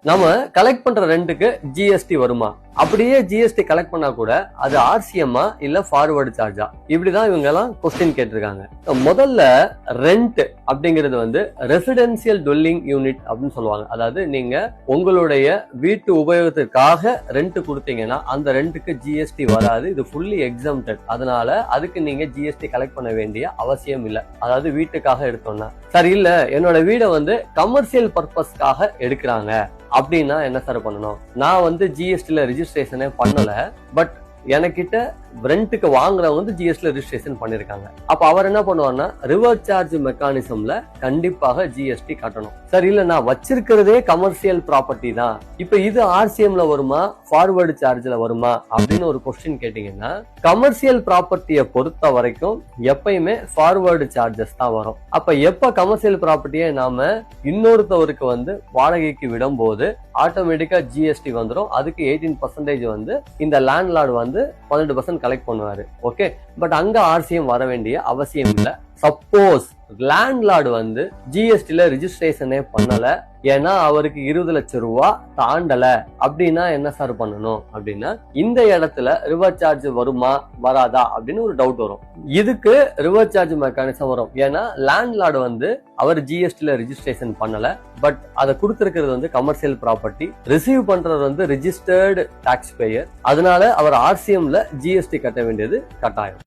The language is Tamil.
நாம கலெக்ட் பண்ற ரெண்டுக்கு ஜிஎஸ்டி வருமா? அப்படியே ஜிஎஸ்டி கலெக்ட் பண்ணா கூட அது ஆர்சிஎம்மா இல்ல ஃபார்வர்டு சார்ஜா? இப்படிதான் இவங்க எல்லாம் கொஸ்டின் கேட்டிருக்காங்க. முதல்ல ரெண்ட் அப்படிங்கிறது வந்து ரெசிடென்சியல் டுவெல்லிங் யூனிட் அப்படின்னு சொல்லுவாங்க. அதாவது நீங்க உங்களுடைய வீட்டு உபயோகத்திற்காக ரெண்ட் கொடுத்தீங்கன்னா அந்த ரெண்டுக்கு ஜிஎஸ்டி வராது. இது ஃபுல்லி எக்ஸம்டட். அதனால அதுக்கு நீங்க ஜிஎஸ்டி கலெக்ட் பண்ண வேண்டிய அவசியம் இல்லை. அதாவது வீட்டுக்காக எடுத்தோம்னா சரி, இல்ல என்னோட வீடை வந்து கமர்ஷியல் பர்பஸ்க்காக எடுக்கிறாங்க அப்படின்னா என்ன சார் பண்ணணும்? நான் வந்து ஜிஎஸ்டில ரிஜிஸ்ட்ரேஷனே பண்ணல, பட் எனக்கிட்ட ரெண்ட்டுக்கு வாங்குறவங்க வந்து ஜிஎஸ்டில ரிஜிஸ்ட்ரேஷன் பண்ணிருக்காங்க. அப்ப அவர் என்ன பண்ணுவார்னா ரிவர்ஸ் சார்ஜ் மெக்கானிசம்ல கண்டிப்பாக ஜிஎஸ்டி கட்டணும். சரி, இல்ல நான் வச்சிருக்கிறதே கமர்ஷியல் ப்ராப்பர்ட்டி தான், இப்ப இது ஆர்சிஎம்ல வருமா ஃபார்வர்டு சார்ஜ்ல வருமா அப்படின்னு ஒரு கொஸ்டின் கேட்டீங்கன்னா, கமர்ஷியல் ப்ராப்பர்ட்டியை பொறுத்த வரைக்கும் எப்பயுமே ஃபார்வர்டு சார்ஜஸ் தான் வரும். அப்ப எப்ப கமர்ஷியல் ப்ராப்பர்ட்டியை நாம இன்னொருத்தவருக்கு வந்து வாடகைக்கு விடும் போது ஆட்டோமேட்டிக்கா ஜிஎஸ்டி வந்துடும். அதுக்கு 18% வந்து இந்த லேண்ட்லார்டு வந்து 12% கலெக்ட் பண்ணுவாரு. ஓகே, பட் அங்க ஆர்சிஎம் வர வேண்டிய அவசியம் இல்லை. சப்போஸ் லேண்ட்லார்டு வந்து ஜிஎஸ்டில ரிஜிஸ்ட்ரேஷனே பண்ணல, ஏன்னா அவருக்கு 20 லட்சம் ரூபாய் தாண்டல அப்படின்னா என்ன சார் பண்ணணும் அப்படின்னா, இந்த இடத்துல ரிவர்ஸ் சார்ஜ் வருமா வராதா அப்படின்னு ஒரு டவுட் வரும். இதுக்கு ரிவர்ஸ் சார்ஜ் மெக்கானிசம் வரும். ஏன்னா லேண்ட்லார்டு வந்து அவர் ஜிஎஸ்டில ரிஜிஸ்ட்ரேஷன் பண்ணல, பட் அதை கொடுத்திருக்கிறது வந்து கமர்ஷியல் ப்ராப்பர்ட்டி, ரிசீவ் பண்றது வந்து ரிஜிஸ்டர்டு டாக்ஸ் பேயர். அதனால அவர் ஆர்சிஎம்ல ஜிஎஸ்டி கட்ட வேண்டியது கட்டாயம்.